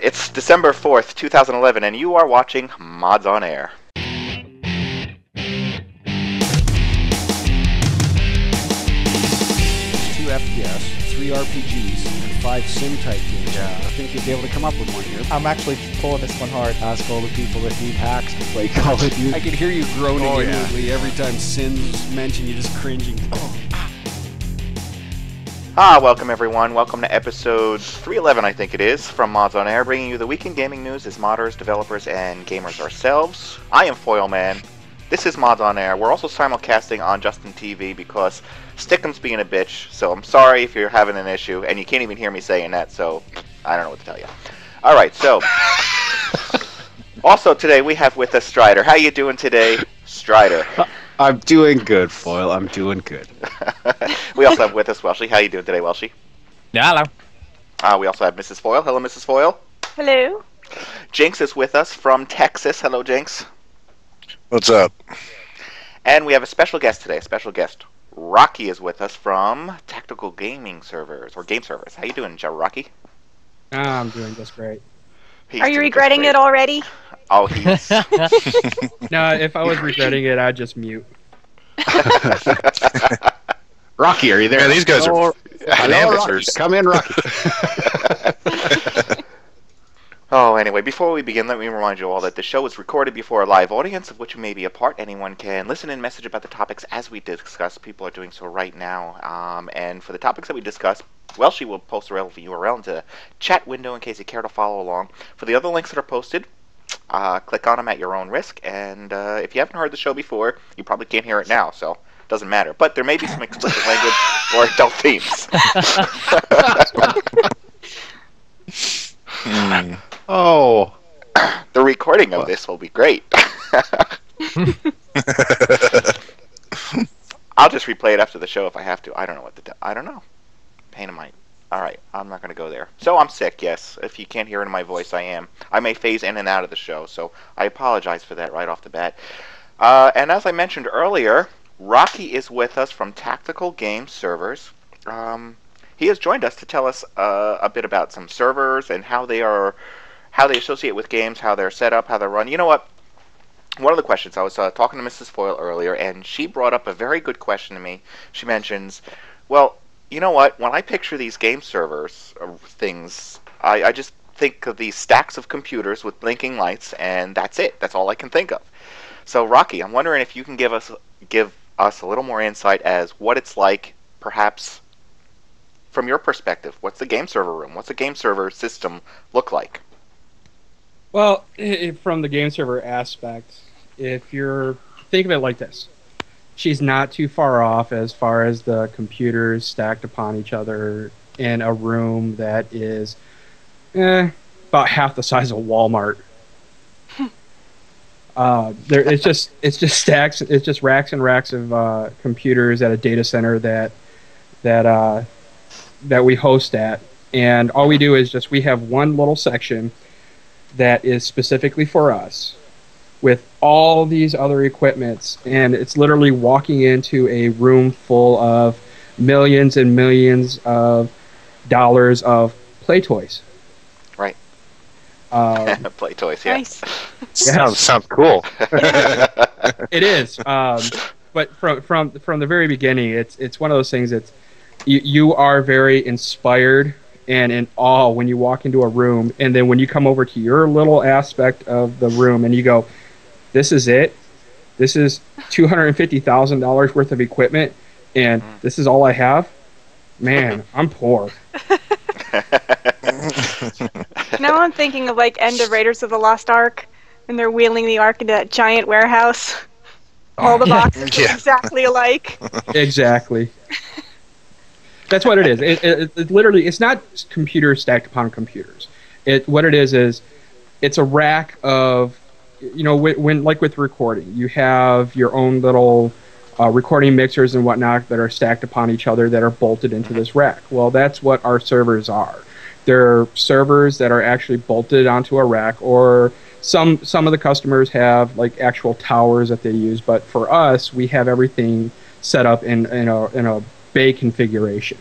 It's December 4th, 2011, and you are watching Mods on Air. 2 FPS, 3 RPGs, and 5 sim-type games. Yeah. I think you'd be able to come up with one here. I'm actually pulling this one hard. Ask all the people that need hacks to play Call of Duty. I can hear you groaning inwardly every time Sin's mentioned. You're just cringing. Welcome everyone. Welcome to episode 311, I think it is, from Mods on Air, bringing you the weekend gaming news as modders, developers, and gamers ourselves. I am foyleman. This is Mods on Air. We're also simulcasting on Justin TV because Stick'em's being a bitch, so I'm sorry if you're having an issue, and you can't even hear me saying that, so I don't know what to tell you. Alright, so... also today we have with us Stryder. How you doing today, Stryder? I'm doing good, Foyle. I'm doing good. We also have with us Welshy. How you doing today, Welshy? Yeah, hello. We also have Mrs. Foyle. Hello, Mrs. Foyle. Hello. Jynx is with us from Texas. Hello, Jynx. What's up? And we have a special guest today, a special guest. Rocky is with us from Tactical Gaming Servers, or Game Servers. How you doing, Rocky? I'm doing just great. Are you regretting it already? Oh, he's... No, if I was regretting it, I'd just mute. Rocky, are you there? Yeah, these guys are amateurs. Come in, Rocky. Oh, anyway, before we begin, let me remind you all that the show is recorded before a live audience, of which you may be a part. Anyone can listen and message about the topics as we discuss. People are doing so right now. And for the topics that we discuss, Welshy will post a relevant URL into the chat window in case you care to follow along. For the other links that are posted, click on them at your own risk. And if you haven't heard the show before, you probably can't hear it now, so it doesn't matter. But there may be some explicit language or adult themes. Oh. The recording of this will be great. I'll just replay it after the show if I have to. I don't know what to do. I don't know. Pain in my... Alright, I'm not going to go there. So I'm sick, yes. If you can't hear it in my voice, I am. I may phase in and out of the show, so I apologize for that right off the bat. And as I mentioned earlier, Rocky is with us from Tactical Game Servers. He has joined us to tell us a bit about some servers and how they associate with games, how they're set up, how they're run. You know what? One of the questions, I was talking to Mrs. Foyle earlier, and she brought up a very good question to me. She mentions, well, you know what? When I picture these game servers things, I just think of these stacks of computers with blinking lights, and that's it. That's all I can think of. So, Rocky, I'm wondering if you can give us a little more insight as what it's like, perhaps, from your perspective. What's the game server room? What's a game server system look like? Well, from the game server aspect, if you're... think of it like this. She's not too far off as far as the computers stacked upon each other in a room that is about half the size of Walmart. It's just stacks. It's just racks and racks of computers at a data center that we host at, and all we do is we have one little section that is specifically for us, with all these other equipments, and it's literally walking into a room full of millions and millions of dollars of play toys. Right. Play toys, yeah. Nice. Sounds cool. It is. But from the very beginning, it's one of those things that you are very inspired and in awe when you walk into a room, and then when you come over to your little aspect of the room and you go, this is it. This is $250,000 worth of equipment, and this is all I have. Man, I'm poor. Now I'm thinking of End of Raiders of the Lost Ark, and they're wheeling the Ark into that giant warehouse. All the boxes are exactly alike. Exactly. That's what it is. It literally, it's not computers stacked upon computers. What it is it's a rack of, when like with recording, you have your own little recording mixers and whatnot that are stacked upon each other that are bolted into this rack. Well, that's what our servers are. They're servers that are actually bolted onto a rack, or some of the customers have actual towers that they use. But for us, we have everything set up in a bay configuration.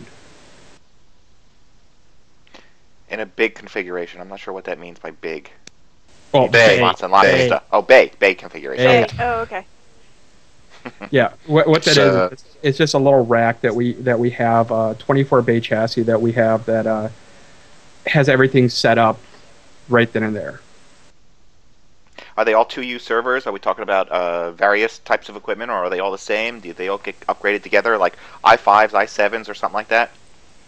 In a big configuration. I'm not sure what that means by big. Well, Bay. Lots and lots of stuff. Oh, bay configuration. Hey. Oh, okay. Yeah, what that is, it's just a little rack that we have, 24 bay chassis that we have that has everything set up right then and there. Are they all 2U servers? Are we talking about various types of equipment, or are they all the same? Do they all get upgraded together, like i5s, i7s, or something like that?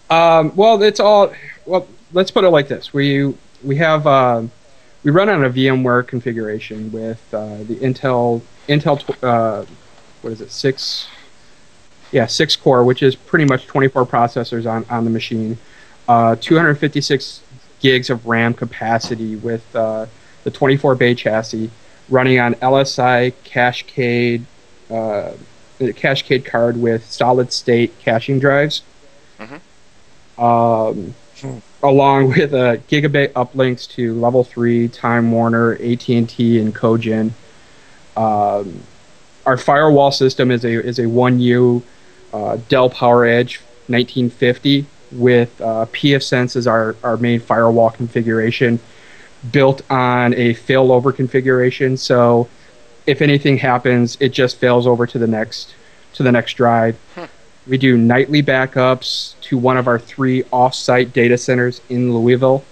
Well, it's all. Well, let's put it like this: we have we run on a VMware configuration with the Intel what is it, 6 core, which is pretty much 24 processors on the machine, 256 gigs of RAM capacity with the 24 bay chassis, running on LSI Cascade card with solid state caching drives, along with gigabit uplinks to level 3, Time Warner, AT&T, and Cogent. Our firewall system is a 1U Dell PowerEdge 1950 with pfSense as our main firewall configuration, built on a failover configuration. So if anything happens, it just fails over to the next drive. We do nightly backups to one of our 3 off-site data centers in Louisville.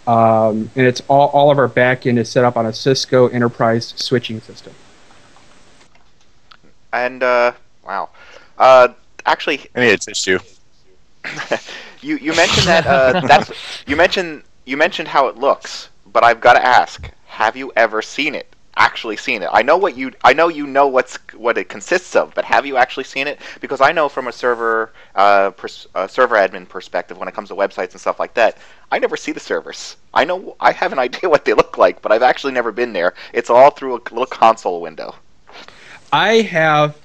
And it's all of our backend is set up on a Cisco enterprise switching system. And wow, actually, I need a tissue. you mentioned that you mentioned how it looks, but I've got to ask: have you ever seen it? Actually seen it? I know you know what it consists of, but have you actually seen it? Because I know from a server admin perspective, when it comes to websites and stuff like that, I never see the servers. I have an idea what they look like, but I've actually never been there. It's all through a little console window. I have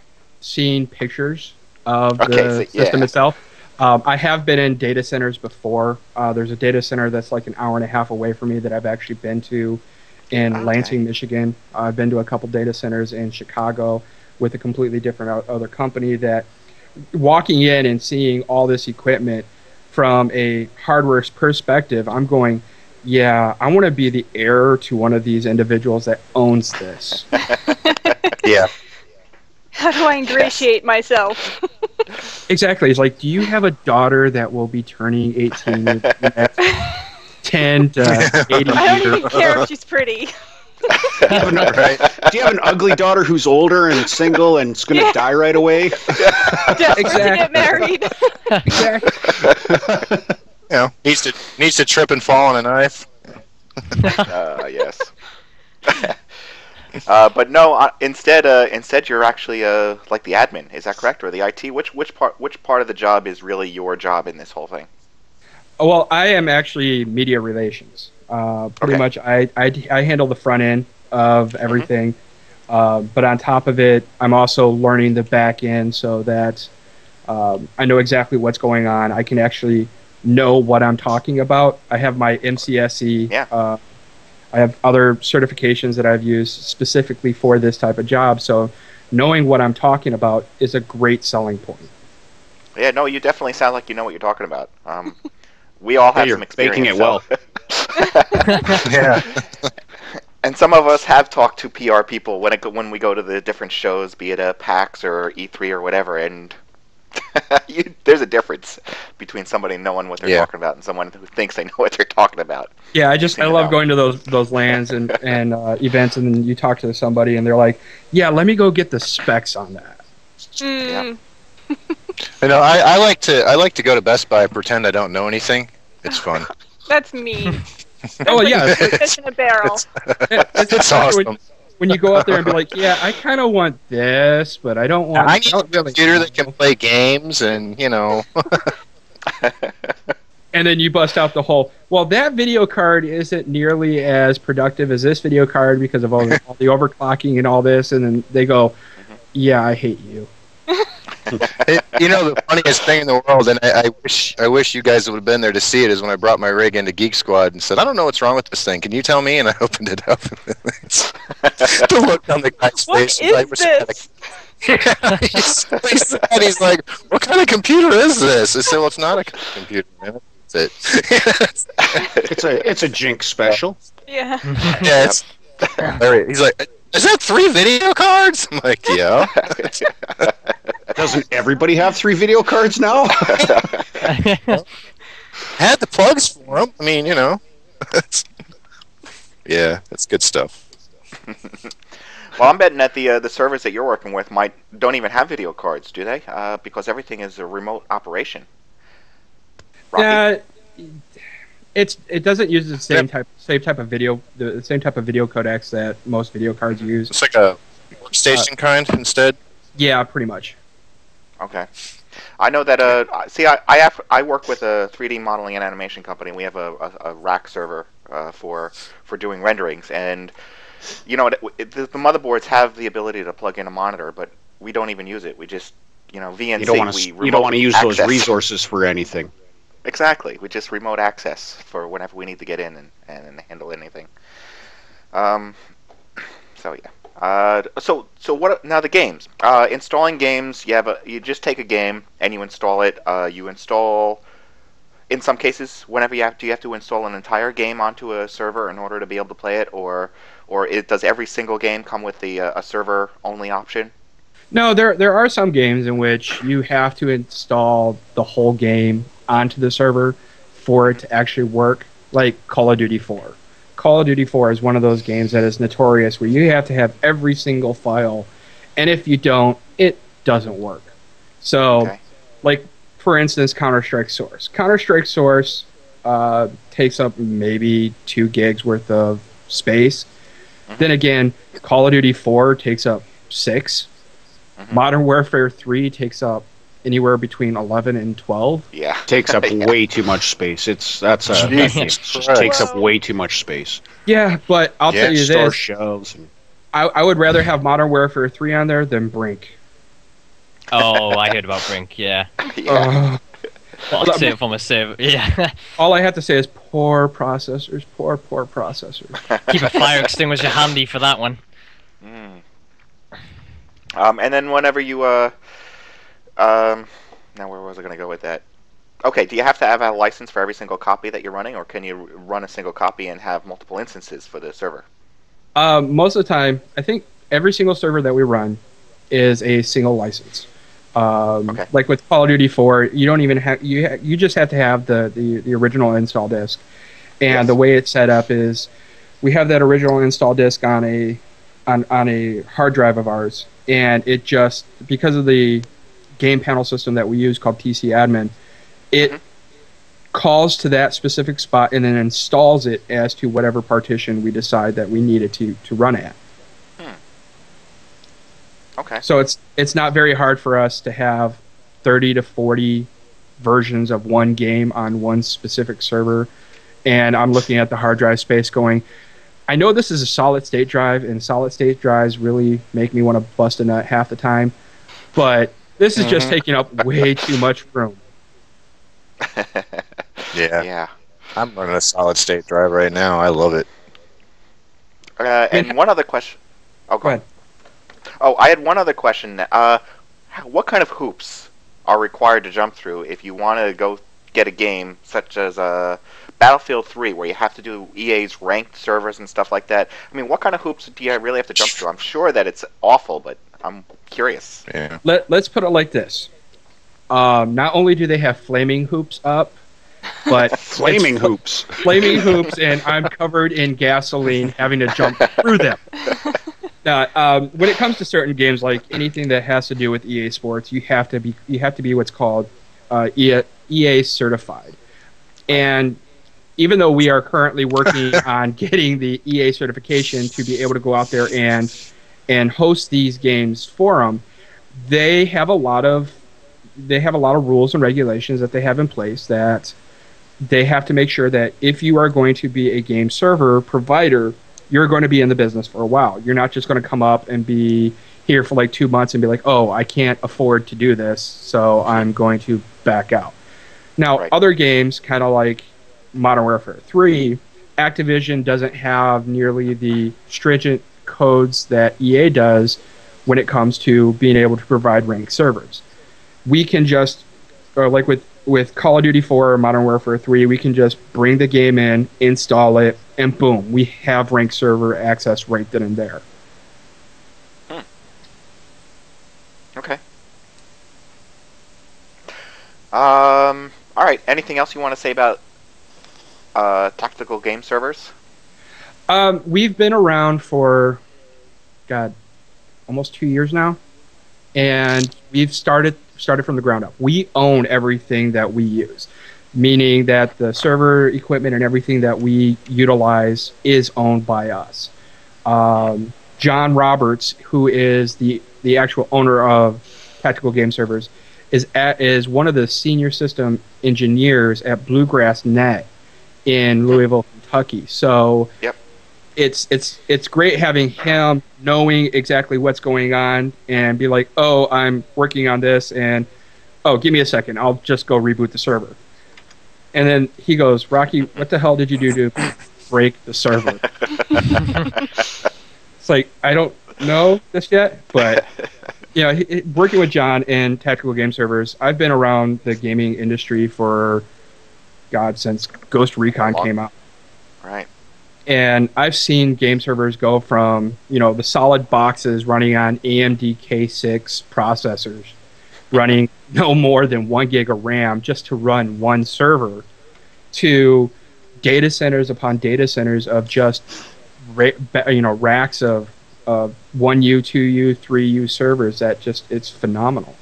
seen pictures of the system itself. I have been in data centers before. There's a data center that's like an hour and a half away from me that I've actually been to in Lansing, Michigan. I've been to a couple data centers in Chicago with a completely different other company. That walking in and seeing all this equipment from a hardware perspective, I'm going, yeah, I want to be the heir to one of these individuals that owns this. Yeah. How do I ingratiate myself? Exactly. It's like, do you have a daughter that will be turning 18 in the next 10 to 80 years? I don't even care if she's pretty. Do you have an ugly daughter who's older and single and is going to die right away? Desperate to get married. Exactly. You know, needs to trip and fall on a knife. Yes. But no. Instead, you're actually like the admin. Is that correct, or the IT? Which part of the job is really your job in this whole thing? Well, I am actually media relations. Pretty much, I handle the front end of everything. But on top of it, I'm also learning the back end so that I know exactly what's going on. I can actually know what I'm talking about. I have my MCSE. Yeah. I have other certifications that I've used specifically for this type of job. So knowing what I'm talking about is a great selling point. Yeah, no, you definitely sound like you know what you're talking about. We all have some experience. Baking it well. Yeah. And some of us have talked to PR people when we go to the different shows, be it PAX or E3 or whatever, and there's a difference between somebody knowing what they're talking about and someone who thinks they know what they're talking about. Yeah, I love going to those LANs and events, and then you talk to somebody and they're like, "Yeah, let me go get the specs on that." Yeah. You know, I like to go to Best Buy and pretend I don't know anything. It's fun. That's mean. Oh yeah, Fish in a barrel. It's awesome. When you go out there and be like, "Yeah, I kind of want this, but I don't want." I need a computer that can play games, and you know. And then you bust out the whole, well, that video card isn't nearly as productive as this video card because of all the overclocking and all this, and then they go, "Yeah, I hate you." You know, the funniest thing in the world, and I wish you guys would have been there to see it, is when I brought my rig into Geek Squad and said, "I don't know what's wrong with this thing. Can you tell me?" And I opened it up. The look on the guy's face. What is this? Yeah, he's like, "What kind of computer is this?" I said, "Well, it's not a computer, man. worth it. It's a Jynx special. Yeah. Yeah, it's hilarious. He's like, is that 3 video cards? I'm like, yeah. Doesn't everybody have 3 video cards now? Had the plugs for them. I mean, yeah, that's good stuff. Well, I'm betting that the servers that you're working with don't even have video cards, do they? Because everything is a remote operation. Rocky? It doesn't use the same type of video codecs that most video cards use. It's like a workstation kind instead. Yeah, pretty much. Okay. I know that. See, I work with a 3D modeling and animation company. We have a rack server for doing renderings, and the motherboards have the ability to plug in a monitor, but we don't even use it. We just VNC. You don't want to use those resources for anything. Exactly. We just remote access for whenever we need to get in and handle anything. So yeah. So what now? The games. Installing games. You just take a game and you install it. You install. In some cases, whenever you have to install an entire game onto a server in order to be able to play it, or does every single game come with a server only option? No, there are some games in which you have to install the whole game onto the server for it to actually work, like Call of Duty 4. Call of Duty 4 is one of those games that is notorious where you have to have every single file, and if you don't, it doesn't work. So, like, for instance, Counter-Strike Source. Counter-Strike Source takes up maybe 2 gigs worth of space. Then again, Call of Duty 4 takes up 6. Modern Warfare 3 takes up anywhere between 11 and 12. Yeah. Takes up way too much space. It just takes up way too much space. Yeah, but I'll tell you store this. shelves. I would rather have Modern Warfare 3 on there than Brink. Oh, I heard about Brink, yeah. Yeah. Well, I'll save it for my save. Yeah. All I have to say is poor processors, poor processors. Keep a fire extinguisher handy for that one. And then whenever you now where was I going to go with that? Okay, do you have to have a license for every single copy that you're running, or can you run a single copy and have multiple instances for the server? Most of the time, I think every single server that we run is a single license. Like with Call of Duty 4, you don't even have you just have to have the original install disk, and the way it's set up is we have that original install disk on a hard drive of ours, and it just, because of the game panel system that we use called PC Admin, it calls to that specific spot and then installs it as to whatever partition we decide that we need it to run at. Okay. So it's not very hard for us to have 30 to 40 versions of one game on one specific server, and I'm looking at the hard drive space going, I know this is a solid state drive, and solid state drives really make me want to bust a nut half the time, but this is just taking up way too much room. Yeah. I'm running a solid state drive right now. I love it. And one other question. Oh, go ahead. Oh, I had one other question. What kind of hoops are required to jump through if you want to go get a game such as Battlefield 3, where you have to do EA's ranked servers and stuff like that? I mean, what kind of hoops do you really have to jump through? I'm sure that it's awful, but I'm curious. Yeah. Let's put it like this. Not only do they have flaming hoops up, but flaming hoops, and I'm covered in gasoline having to jump through them. Now, when it comes to certain games, like anything that has to do with EA Sports, you have to be what's called EA certified. And even though we are currently working on getting the EA certification to be able to go out there and host these games for them, they have a lot of rules and regulations that they have in place that they have to make sure that if you are going to be a game server provider, you're going to be in the business for a while. You're not just going to come up and be here for like 2 months and be like, oh, I can't afford to do this, so I'm going to back out. Now, other games, kind of like Modern Warfare 3, Activision doesn't have nearly the stringent codes that EA does when it comes to being able to provide ranked servers. We can just, or like with with Call of Duty 4 or Modern Warfare 3, we can just bring the game in, install it, and boom, we have ranked server access right then and there. Okay. All right. Anything else you want to say about tactical game servers? We've been around for, God, almost 2 years now, and we've started from the ground up. We own everything that we use, meaning that the server equipment and everything that we utilize is owned by us. John Roberts, who is the actual owner of Tactical Game Servers, is one of the senior system engineers at Bluegrass Net in Louisville, Kentucky. So yep. It's great having him knowing exactly what's going on and be like, oh, I'm working on this, and oh, give me a second, I'll just go reboot the server. And then he goes, Rocky, what the hell did you do to break the server? It's like, I don't know this yet, but working with John in Tactical Game Servers, I've been around the gaming industry for, God, since Ghost Recon came out. Right. And I've seen game servers go from, the solid boxes running on AMD K6 processors, running no more than 1 gig of RAM just to run one server, to data centers upon data centers of just racks of 1U, 2U, 3U servers that it's phenomenal.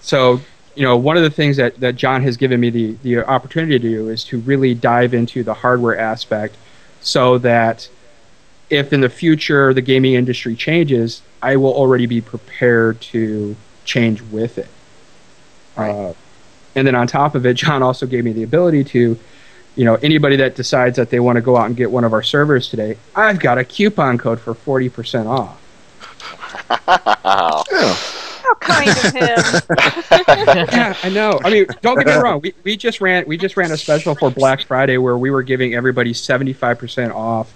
So, one of the things that John has given me the opportunity to do is to really dive into the hardware aspect, so that if in the future the gaming industry changes, I will already be prepared to change with it. Right. And then on top of it, John also gave me the ability to, anybody that decides that they want to go out and get one of our servers today, I've got a coupon code for 40% off. How kind of him. Yeah, I know. I mean, don't get me wrong. We just ran a special for Black Friday where we were giving everybody 75% off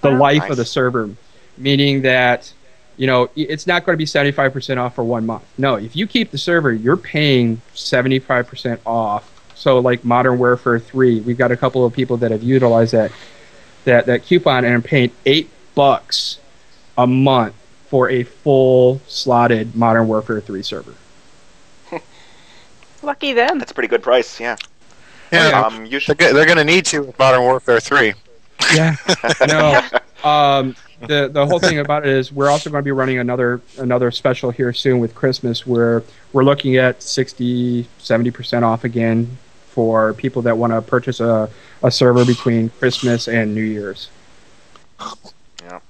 the life of the server, meaning that it's not going to be 75% off for 1 month. No, if you keep the server, you're paying 75% off. So like Modern Warfare 3, we've got a couple of people that have utilized that coupon and are paying $8 a month for a full slotted Modern Warfare 3 server. Lucky them. That's a pretty good price, yeah. Yeah, they're going to need to with Modern Warfare 3. Yeah, no. The whole thing about it is we're also going to be running another special here soon with Christmas, where we're looking at 60-70% off again for people that want to purchase a server between Christmas and New Year's. Yeah.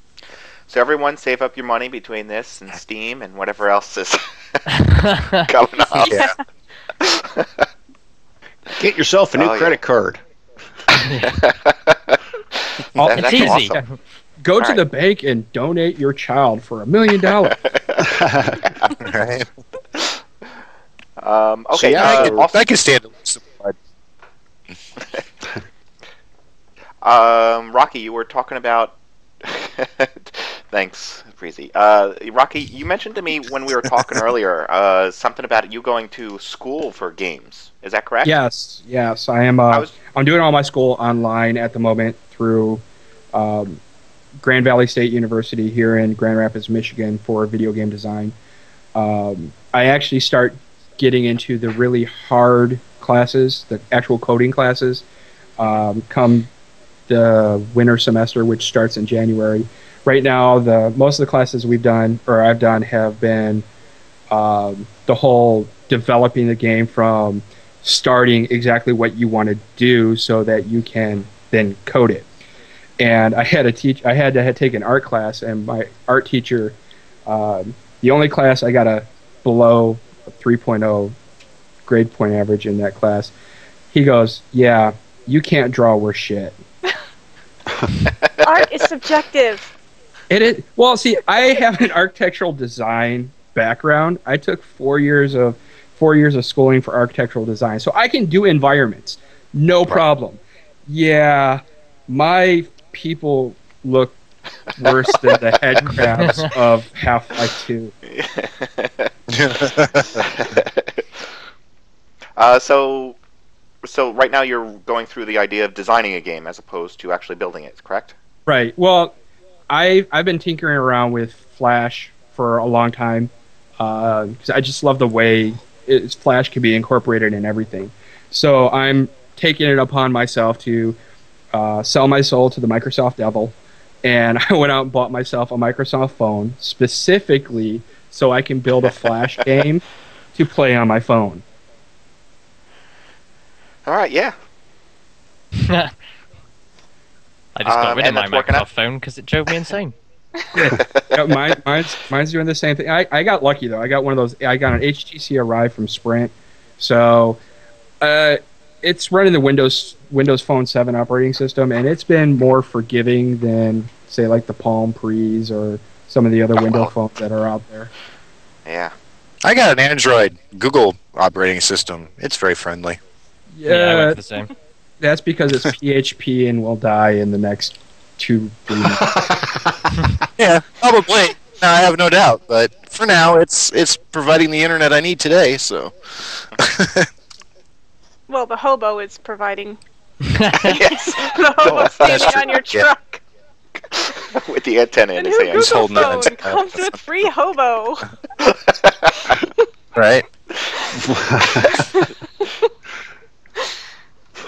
So everyone save up your money between this and Steam and whatever else is coming up. Yeah. Get yourself a new credit card. It's easy. Awesome. Go to the bank and donate your child for $1 million. Right. Okay. So, I can stand to lose some blood. Rocky, you were talking about. Thanks, Breezy. Rocky, you mentioned to me when we were talking earlier something about you going to school for games. Is that correct? Yes. I am. I'm doing all my school online at the moment through Grand Valley State University here in Grand Rapids, Michigan, for video game design. I actually start getting into the really hard classes, the actual coding classes, come the winter semester, which starts in January. Right now, most of the classes I've done have been the whole developing the game from starting exactly what you want to do so that you can then code it. And I had to take an art class, and my art teacher, the only class I got a below a 3.0 grade point average in that class, he goes, "Yeah, you can't draw worth shit." Art is subjective. It is. Well, see, I have an architectural design background. I took 4 years of schooling for architectural design, so I can do environments, no problem. Yeah, my people look worse than the head crabs of Half-Life 2. So right now you're going through the idea of designing a game as opposed to actually building it, correct? Right. Well, I've been tinkering around with Flash for a long time because I just love the way Flash can be incorporated in everything. So I'm taking it upon myself to sell my soul to the Microsoft devil, and I went out and bought myself a Microsoft phone specifically so I can build a Flash game to play on my phone. All right, yeah. I just got rid of my and that's working Microsoft out? phone because it drove me insane. Yeah, mine's doing the same thing. I got lucky though. I got one of those. I got an HTC Arrive from Sprint, so it's running the Windows Phone 7 operating system, and it's been more forgiving than say like the Palm Pres or some of the other Windows phones that are out there. Yeah. I got an Android Google operating system. It's very friendly. Yeah, I went for the same. That's because it's PHP and will die in the next 2-3 months. Yeah, probably. No, I have no doubt. But for now, it's providing the internet I need today. So. Well, the hobo is providing. Yes. The hobo standing on your truck. With the antenna in The his new hand. He's Google holding an phone antenna. comes with free hobo. Right.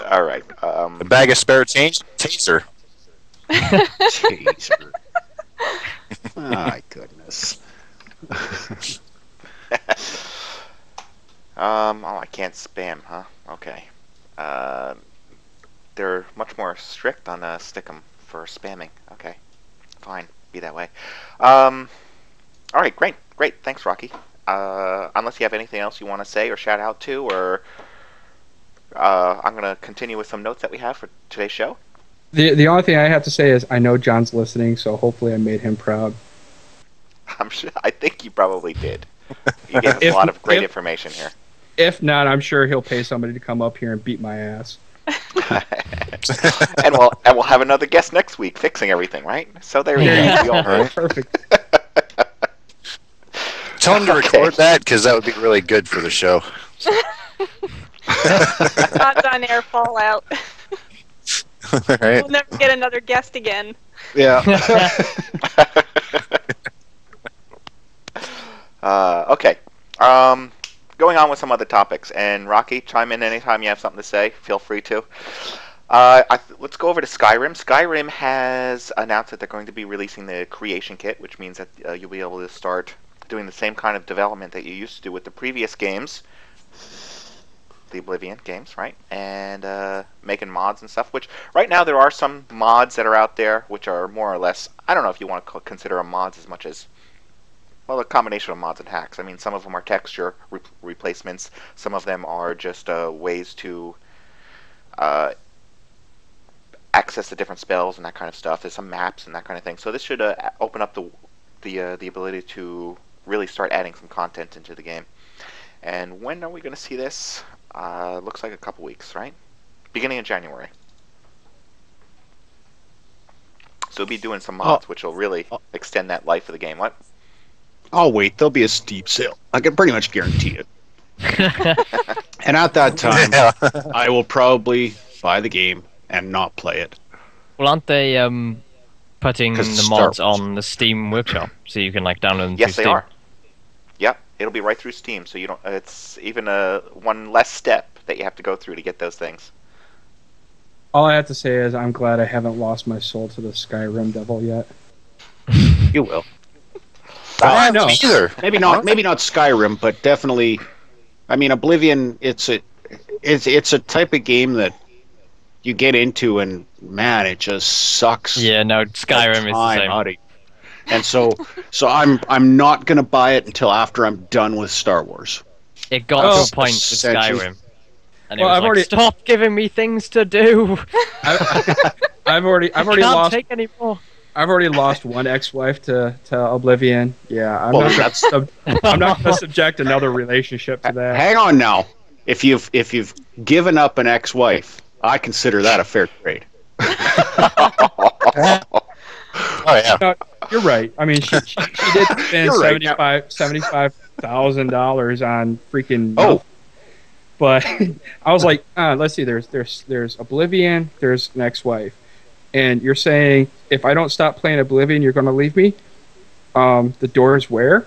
All right. A bag of spare change. Taser. Taser. My goodness. Oh, I can't spam, huh? Okay. They're much more strict on Stickum for spamming. Okay. Fine. Be that way. All right. Great. Thanks, Rocky. Unless you have anything else you want to say or shout out to, or I'm going to continue with some notes that we have for today's show. The only thing I have to say is I know John's listening, so hopefully I made him proud. I'm sure. I think you probably did. You gave us a lot of great information here. If not, I'm sure he'll pay somebody to come up here and beat my ass. and we'll have another guest next week fixing everything, right? So there you go. We all heard. Perfect. Tell him to record that because that would be really good for the show. MODSonair fallout. Right. We'll never get another guest again. Yeah. Okay. Going on with some other topics, and Rocky, chime in anytime you have something to say. Feel free to. Let's go over to Skyrim. Skyrim has announced that they're going to be releasing the Creation Kit, which means that you'll be able to start doing the same kind of development that you used to do with the previous games, the Oblivion games, right? And making mods and stuff, which right now there are some mods that are out there which are more or less, I don't know if you want to consider them mods as much as, well, a combination of mods and hacks. I mean, some of them are texture replacements. Some of them are just ways to access the different spells and that kind of stuff. There's some maps and that kind of thing. So this should open up the ability to really start adding some content into the game. And when are we going to see this? Looks like a couple weeks, right? Beginning of January. So we'll be doing some mods, which will really extend that life of the game. What? Oh, wait, there'll be a steep sale. I can pretty much guarantee it. And at that time, I will probably buy the game and not play it. Well, aren't they putting 'Cause the it's mods Star Wars. on the Steam Workshop so you can like download them Yes, through they Steam? are. Yep, it'll be right through Steam, so you don't. It's even one less step that you have to go through to get those things. All I have to say is I'm glad I haven't lost my soul to the Skyrim devil yet. You will. I know. don't either. Maybe not Skyrim, but definitely. I mean, Oblivion. It's a type of game that you get into, and man, it just sucks. Yeah, no, Skyrim is the time same. out of you. And so I'm not gonna buy it until after I'm done with Star Wars. It got Well, to a point with essentially- Skyrim. And it Well, was I've like, already- stop giving me things to do. I've already Can't lost. take any more. I've already lost one ex-wife to Oblivion. Yeah, Well, I'm not going to subject another relationship to that. Hang on now. If you've given up an ex-wife, I consider that a fair trade. Oh yeah. No, you're right. I mean, she did spend You're right. $75,000 on freaking. Oh. But I was like, let's see. There's Oblivion. There's an ex-wife, and you're saying if I don't stop playing Oblivion, you're going to leave me. The door is where?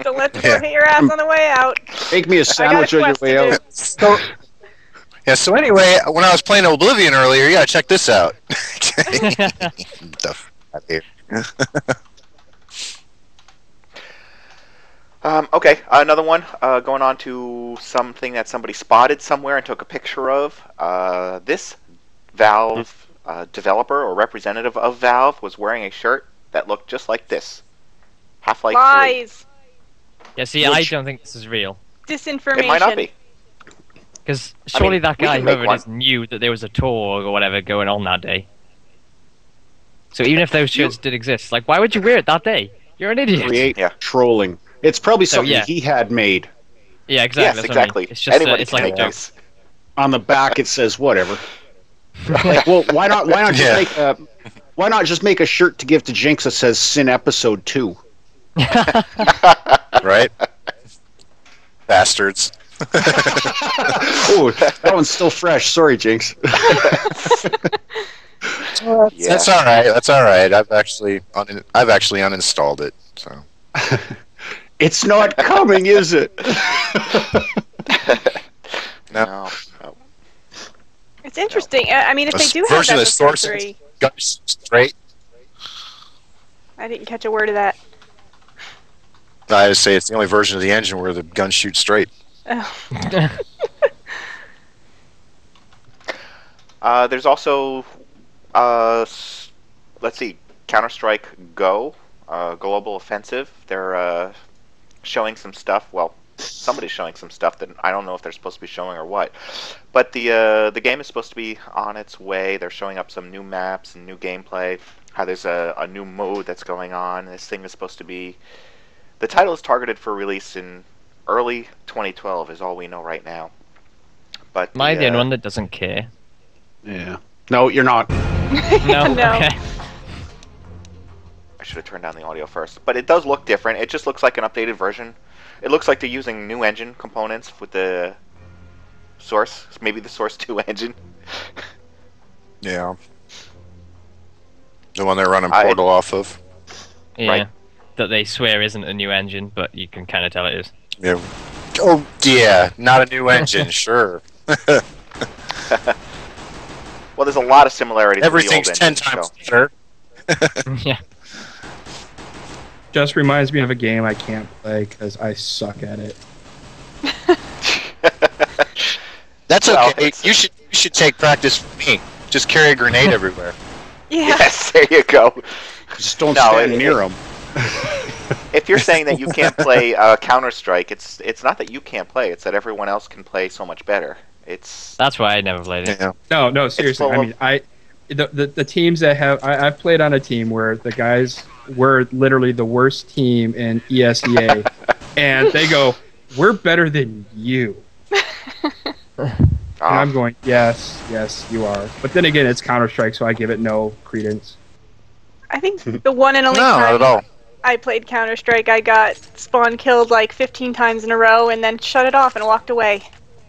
Don't let the door hit your ass on the way out. Make me a sandwich on your way out. So anyway, when I was playing Oblivion earlier, yeah, check this out. Okay, another one. Going on to something that somebody spotted somewhere and took a picture of. This Valve developer or representative of Valve was wearing a shirt that looked just like this. Half-Life 3. Lies. Yeah, see, I don't think this is real. Disinformation. It might not be. Because surely that we guy, can make whoever it one. is, knew that there was a tour or whatever going on that day. So even if those shirts did exist, like, why would you wear it that day? You're an idiot. Create trolling. It's probably something he had made. Yeah, exactly. Yes, that's exactly. What I mean. It's just Anybody it's can like make a joke. this. On the back it says whatever. Like, well, why not just make a shirt to give to Jynx that says Sin Episode 2? Right? Bastards. Oh, that one's still fresh. Sorry, Jynx. That's all right. That's all right. I've actually uninstalled it. So It's not coming, is it? no. It's interesting. I mean, if they do have version that of for source PS3, gun straight. I didn't catch a word of that. I would say it's the only version of the engine where the gun shoots straight. Oh. There's also, let's see, Counter-Strike Go, Global Offensive. They're showing some stuff. Well, somebody's showing some stuff that I don't know if they're supposed to be showing or what. But the game is supposed to be on its way. They're showing up some new maps and new gameplay. How there's a new mode that's going on. This thing is supposed to be... The title is targeted for release in early 2012 is all we know right now. But Am I the only one that doesn't care? Yeah. No, you're not. No? No. Okay. I should have turned down the audio first. But it does look different. It just looks like an updated version. It looks like they're using new engine components with the Source. Maybe the Source 2 engine. Yeah. The one they're running Portal off of. Yeah. Right. That they swear isn't a new engine, but you can kind of tell it is. Yeah. Oh, yeah. Not a new engine, sure. Well, there's a lot of similarities Everything's with the old 10 engine, times better. Yeah. Just reminds me of a game I can't play because I suck at it. That's Well, okay. You should take practice from me. Just carry a grenade everywhere. Yeah. Yes, there you go. Just don't stand near them. If you're saying that you can't play Counter-Strike, it's not that you can't play. It's that everyone else can play so much better. That's why I never played it. Yeah. No, seriously. I mean, the teams that have I've played on a team where the guys were literally the worst team in ESEA, and they go, "We're better than you." And I'm going, yes, you are. But then again, it's Counter-Strike, so I give it no credence. I think the one and only No, not time at all. I played Counter-Strike, I got spawn killed like 15 times in a row and then shut it off and walked away.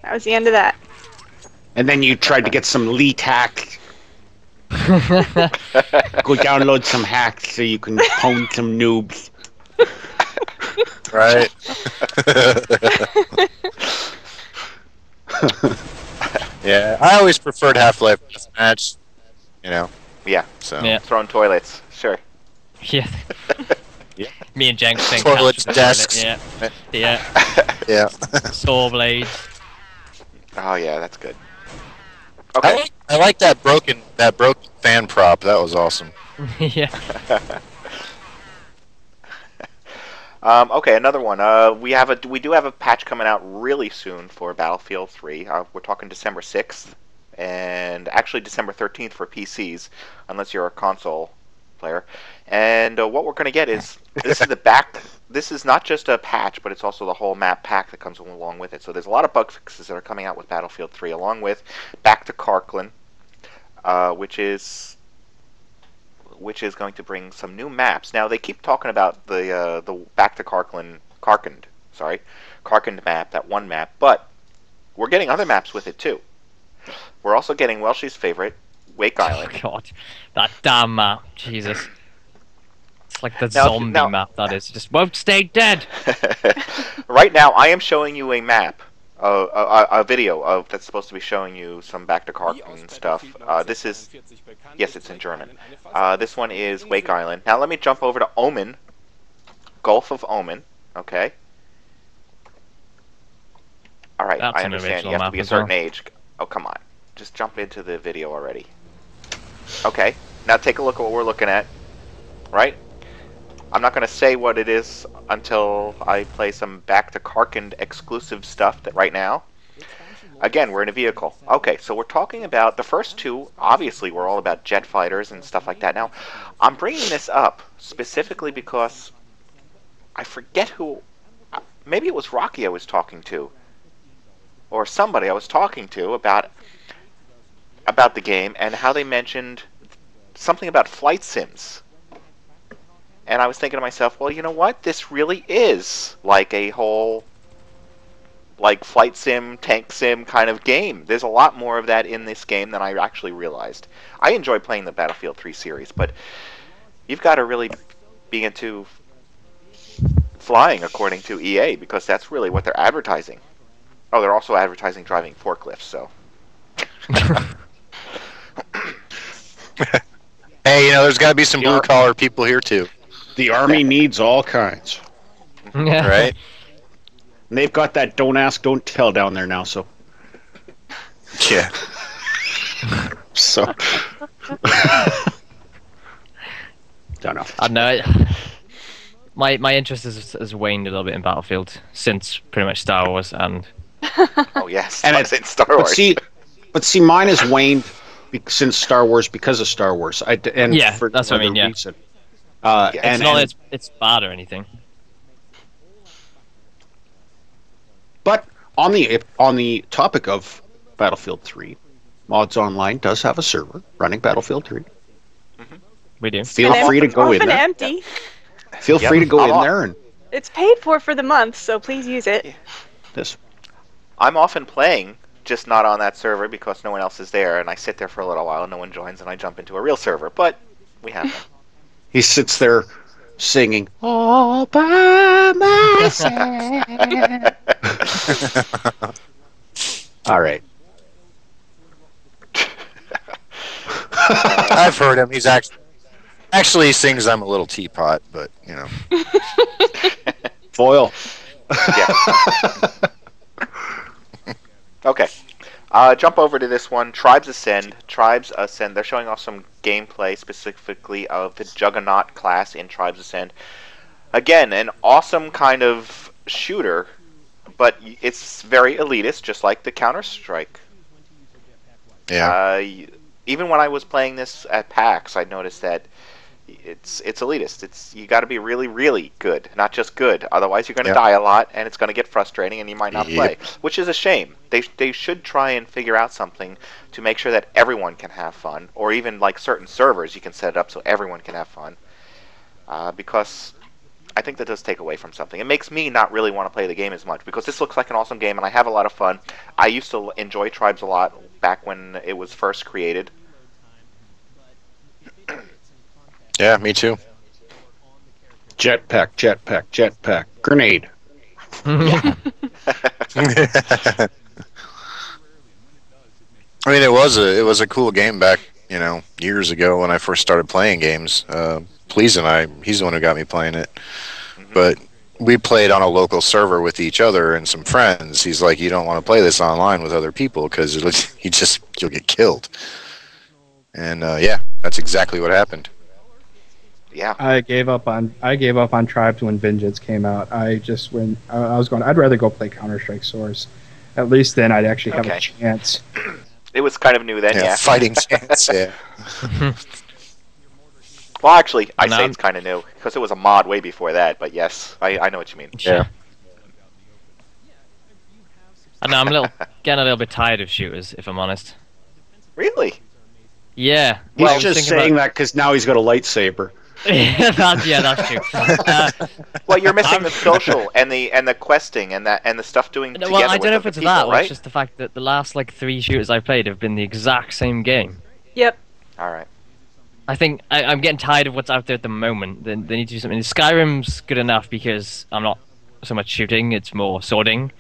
That was the end of that. And then you tried to get some lead hack. Go download some hacks so you can pwn some noobs. Right. Yeah, I always preferred Half-Life Deathmatch. You know. Yeah. So. Yeah. Throwing toilets. Sure. Yeah. Yeah. Me and Jenks think Toilets, capture the desks. toilet. Yeah. Yeah. Saw blades. Oh yeah, that's good. Okay. I like that broken fan prop. That was awesome. Yeah. Okay, another one. We do have a patch coming out really soon for Battlefield 3. We're talking December 6th, and actually December 13th for PCs, unless you're a console player. And what we're going to get is this is not just a patch, but it's also the whole map pack that comes along with it. So there's a lot of bug fixes that are coming out with Battlefield 3, along with Back to Karkland, which is going to bring some new maps. Now they keep talking about the Back to Karkland, Sorry, Karkand map, that one map. But we're getting other maps with it too. We're also getting Welshy's favorite, Wake Island. Oh god, that damn map, Jesus. It's like the Now, zombie map that is. Just won't stay dead. Right now, I am showing you a map, a video of that's supposed to be showing you some back to Karkand stuff. This is, yes, it's in German. This one is Wake Island. Now let me jump over to Omen, Gulf of Omen. Okay. All right, That's I an understand. You original have to be a map as well. certain age. Oh, come on. Just jump into the video already. Okay. Now take a look at what we're looking at. Right? I'm not going to say what it is until I play some back to Karkand exclusive stuff that right now. Again, we're in a vehicle. Okay, so we're talking about the first two. Obviously, we're all about jet fighters and stuff like that. Now, I'm bringing this up specifically because I forget who. Maybe it was Rocky I was talking to, or somebody I was talking to about the game and how they mentioned something about flight sims. And I was thinking to myself, well, you know what? This really is like a whole, like, flight sim, tank sim kind of game. There's a lot more of that in this game than I actually realized. I enjoy playing the Battlefield 3 series, but you've got to really be into flying, according to EA, because that's really what they're advertising. Oh, they're also advertising driving forklifts, so. Hey, there's got to be some blue-collar people here, too. The Army needs all kinds. Yeah. Right? And they've got that don't ask, don't tell down there now, so. Yeah. So. Don't know. I don't know. My interest has waned a little bit in Battlefield since pretty much Star Wars and. Oh yes, and it's in Star Wars. But see, mine has waned since Star Wars because of Star Wars. Yeah, that's what I mean. Yeah. Reason. It's not that it's bad or anything. But on the topic of Battlefield 3, MODSonline does have a server running Battlefield 3. Mm-hmm. We do. Feel free to go in there. Empty. Feel free to go in there and. It's paid for the month, so please use it. This. I'm often playing, just not on that server because no one else is there, and I sit there for a little while, no one joins, and I jump into a real server. But we have them. He sits there singing all by myself. All right. I've heard him. He's actually he sings "I'm a Little Teapot," but Foil. Yeah. Okay. Jump over to this one. Tribes Ascend. Tribes Ascend. They're showing off some gameplay specifically of the Juggernaut class in Tribes Ascend. Again, an awesome kind of shooter, but it's very elitist, just like the Counter-Strike. yeah. Even when I was playing this at PAX, I noticed that it's elitist. You got to be really, really good, not just good. Otherwise, you're going to die a lot, and it's going to get frustrating, and you might not play, which is a shame. They should try and figure out something to make sure that everyone can have fun, or even like certain servers, you can set it up so everyone can have fun. Because I think that does take away from something. It makes me not really want to play the game as much, because this looks like an awesome game, and I have a lot of fun. I used to enjoy Tribes a lot back when it was first created. Yeah, me too. Jetpack, grenade. I mean, it was a cool game back, years ago when I first started playing games. He's the one who got me playing it. Mm-hmm. But we played on a local server with each other and some friends. He's like, you don't want to play this online with other people because you'll get killed. And that's exactly what happened. Yeah. I gave up on Tribes when Vengeance came out. I'd rather go play Counter-Strike Source. At least then I'd actually have a chance. It was kind of new then, yeah. Fighting chance, yeah. Well, actually, I say it's kind of new, because it was a mod way before that, but yes, I know what you mean. Yeah. I know, I'm getting a little bit tired of shooters, if I'm honest. Really? Yeah. He's just saying that because now he's got a lightsaber. That's true. Well, you're missing the social and the questing and the stuff doing together. Well, I don't know with if it's the people, that, or right? it's just the fact that the last like 3 shooters I've played have been the exact same game. Yep. All right. I think I'm getting tired of what's out there at the moment. They need to do something. Skyrim's good enough because I'm not so much shooting; it's more sorting.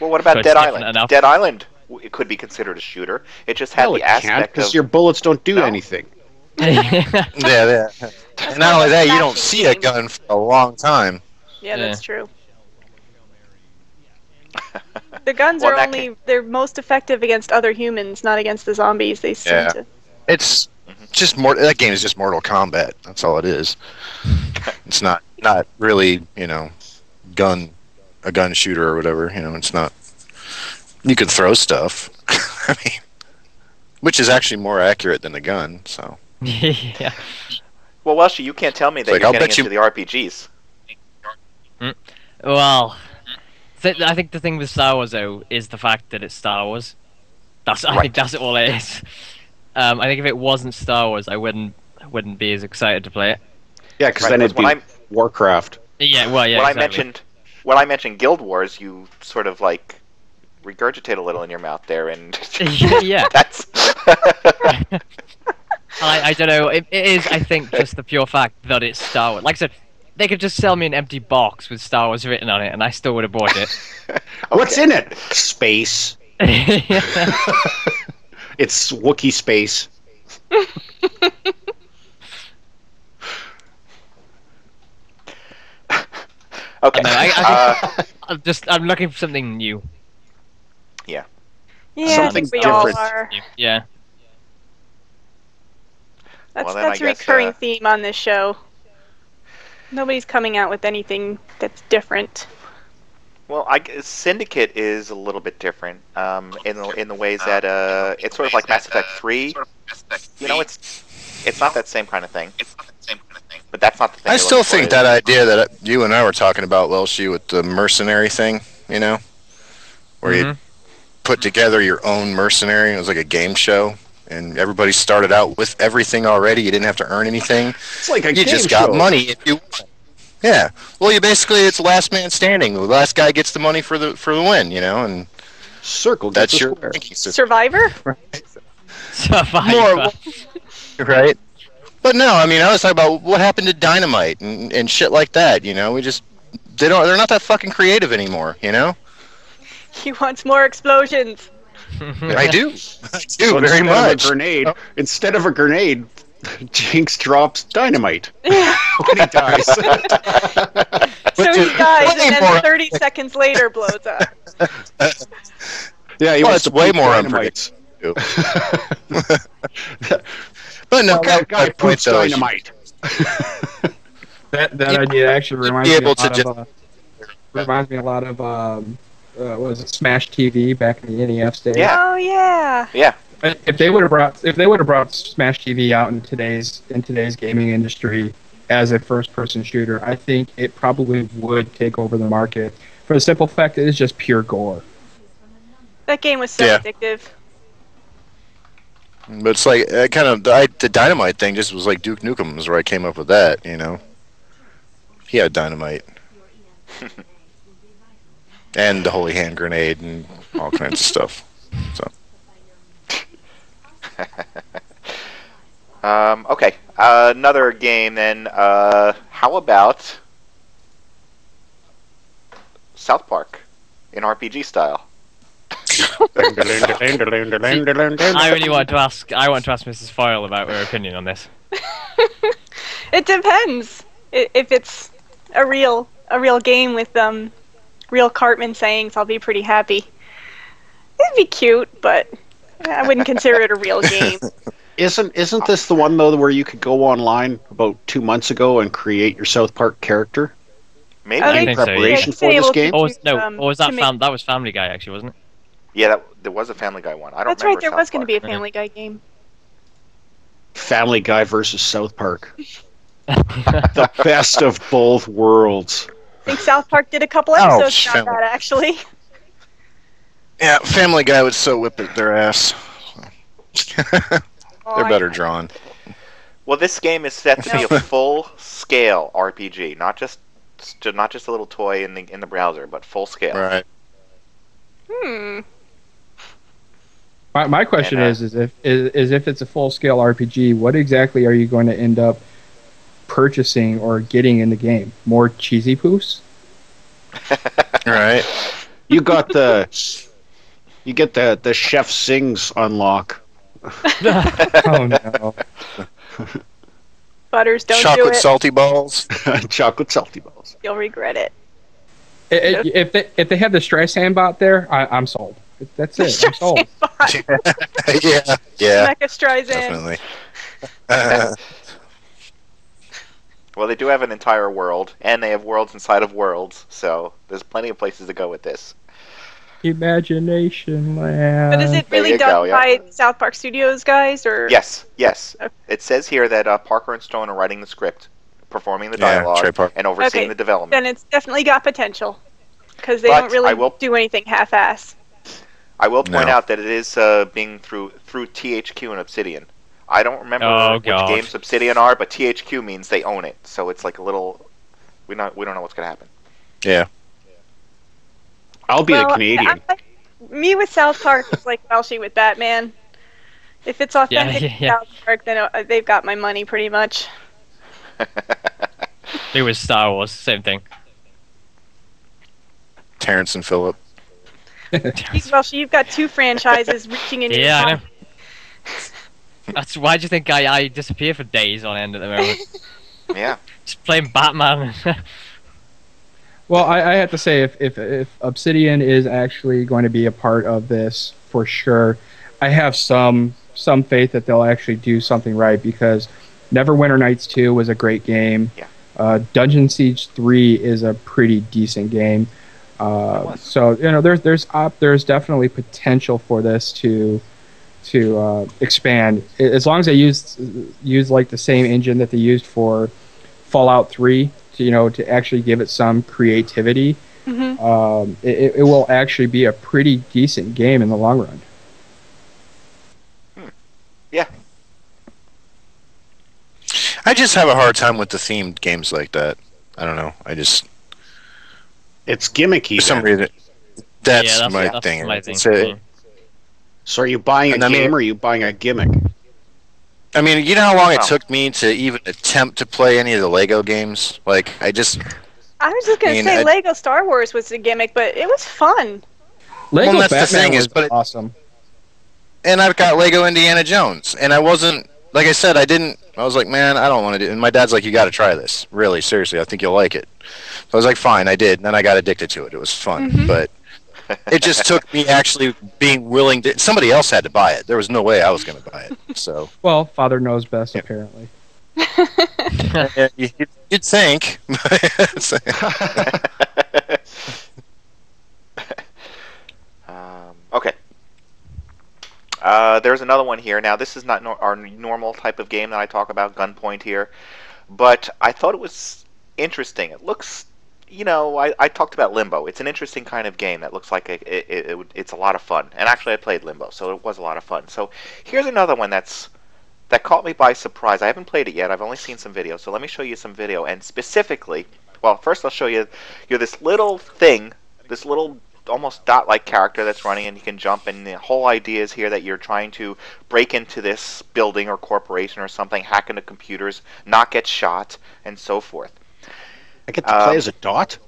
Well, what about So it's Dead different Island? enough. Dead Island, it could be considered a shooter. It just had Well, the it can't aspect because of your bullets don't do No. anything. Yeah. And not only that, you don't see a gun for a long time. Yeah, Yeah. that's true. The guns Well, are in that only they're most effective against other humans, not against the zombies. They seem Yeah. to. It's just more. That game is just Mortal Kombat. That's all it is. It's not really, a gun shooter or whatever. It's not. You can throw stuff. I mean, which is actually more accurate than the gun. So. Yeah. Well, Welshy, you can't tell me that Like, you're I'll getting bet you- into the RPGs. Well, I think the thing with Star Wars though is the fact that it's Star Wars. I think that's all it is. I think if it wasn't Star Wars, I wouldn't be as excited to play it. Yeah, because Right, then because it'd be when Warcraft. Yeah, well, yeah. when Exactly. I mentioned Guild Wars, you sort of like regurgitate a little in your mouth there, and Yeah. that's. I don't know. It is, I think, just the pure fact that it's Star Wars. Like I said, they could just sell me an empty box with Star Wars written on it, and I still would have bought it. What's in it? Space. Yeah. It's Wookiee space. Okay. No, I I'm looking for something new. Yeah. Yeah, I Something think we all different. are. Yeah. That's Well, then that's I a guess, recurring theme on this show. Nobody's coming out with anything that's different. Well, Syndicate is a little bit different in the ways that it's sort of like Mass Effect 3. It's not that same kind of thing. But that's not the thing. I you're still looking for, think is that it? idea that you and I were talking about, Welshy, with the mercenary thing, where you put together your own mercenary. It was like a game show, and everybody started out with everything already. You didn't have to earn anything. It's like a You game just got show. money if you. Yeah. Well, it's last man standing. The last guy gets the money for the win, and Circle. that's gets a your square. ranking system. Survivor? Survivor. Right? But no, I was talking about what happened to Dynamite and shit like that. They're not that fucking creative anymore. He wants more explosions. I do So very instead much. Of a grenade, instead of a grenade, Jynx drops dynamite Yeah. when he dies. So he dies, and then 30 seconds later blows up. Yeah, he Well, wants it's to way poop more dynamite. But no, What kind of guy my point poops though is dynamite? That idea actually reminds be me, able a lot to of, reminds me a lot of what was it, Smash TV back in the NES days. Yeah. Oh yeah. Yeah. If they would have brought Smash TV out in today's gaming industry as a first-person shooter, I think it probably would take over the market for the simple fact that it's just pure gore. That game was so Yeah. addictive. But it's like kind of the Dynamite thing just was like Duke Nukem was where I came up with that. He had dynamite and the holy hand grenade and all kinds of stuff. So Okay. Another game then. How about South Park in RPG style? I want to ask MrsFoyle about her opinion on this. It depends. If it's a real game with real Cartman sayings, I'll be pretty happy. It'd be cute, but I wouldn't consider it a real game. Isn't this the one though where you could go online about 2 months ago and create your South Park character Maybe. Oh, I they- think so, preparation yeah. for this game? Or To, was that to make- that was Family Guy actually, wasn't it? Yeah, there was a Family Guy one. I don't That's remember right, there South was going to be a Park. Family Guy game. Family Guy versus South Park. The best of both worlds. I think South Park did a couple Ouch, episodes about Family- that, actually. yeah, Family Guy would so whip their ass. Oh, They're better drawn. Well, this game is set to be a full-scale RPG, not just a little toy in the browser, but full scale. Right. My question is if it's a full scale RPG, what exactly are you going to end up purchasing or getting in the game? More cheesy poofs? Right. You get the Chef Sings unlock. Oh no. Butters, don't do Chocolate it. salty balls. Chocolate salty balls. You'll regret it. If they have the Streisand bot there, I'm sold. That's it. I'm sold. Yeah. Mecha Streisand. Definitely. Well, they do have an entire world, and they have worlds inside of worlds, so there's plenty of places to go with this. Imagination Land. But is it really done by South Park Studios guys, or? Yes. Okay. It says here that Parker and Stone are writing the script, performing the dialogue, and overseeing the development. Then it's definitely got potential, because they don't really do anything half-ass. I will point out that it is being through THQ and Obsidian. I don't remember which games Obsidian are, but THQ means they own it, so it's like a little. We don't know what's gonna happen. Yeah. I'll be the Canadian. Me with South Park is like Welshy with Batman. If it's authentic South Park, then they've got my money pretty much. It was Star Wars, same thing. Terrence and Phillip. Welshy, you've got two franchises reaching into your I know. That's why do you think I disappear for days on end at the moment? Yeah. Just playing Batman. Well, I have to say, if Obsidian is actually going to be a part of this, for sure, I have some faith that they'll actually do something right, because Neverwinter Nights 2 was a great game. Yeah. Dungeon Siege 3 is a pretty decent game. So there's definitely potential for this to expand, as long as they use like the same engine that they used for Fallout 3 to actually give it some creativity. Mm-hmm. It will actually be a pretty decent game in the long run. Yeah. I just have a hard time with the themed games like that. I don't know. It's gimmicky. For some reason, that's my thing. So are you buying a game or are you buying a gimmick? I mean, you know how long it took me to even attempt to play any of the Lego games? Like, I was just going to say Lego Star Wars was a gimmick, but it was fun. Lego Batman was awesome. And I've got Lego Indiana Jones, and I wasn't, like I said, I was like, man, I don't want to do it. And my dad's like, you got to try this. Really, seriously, I think you'll like it. So I was like, fine, I did. And then I got addicted to it. It was fun. Mm-hmm. But it just took me actually being willing to. Somebody else had to buy it. There was no way I was going to buy it. So. Well, father knows best, apparently. You'd think. Okay. There's another one here. Now, this is not our normal type of game that I talk about, Gunpoint here, but I thought it was interesting. It looks, I talked about Limbo. It's an interesting kind of game that looks like it's a lot of fun. And actually, I played Limbo, so it was a lot of fun. So here's another one that caught me by surprise. I haven't played it yet. I've only seen some video. So let me show you some video. And specifically, well, first I'll show you this little thing, this little almost dot-like character that's running, and you can jump, and the whole idea is here that you're trying to break into this building or corporation or something, hack into computers, not get shot, and so forth. I get to play as a dot?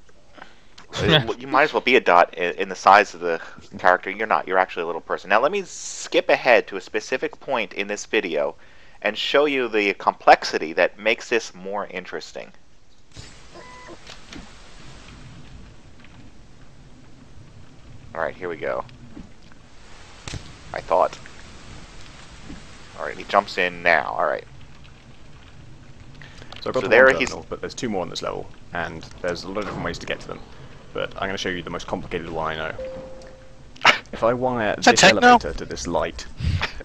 You might as well be a dot in the size of the character. You're not. You're actually a little person. Now let me skip ahead to a specific point in this video and show you the complexity that makes this more interesting. Alright, here we go. I thought. Alright, he jumps in now. Alright. So I've got the one terminal, but there's two more on this level, and there's a lot of different ways to get to them. But I'm going to show you the most complicated one I know. If I wire this elevator to this light,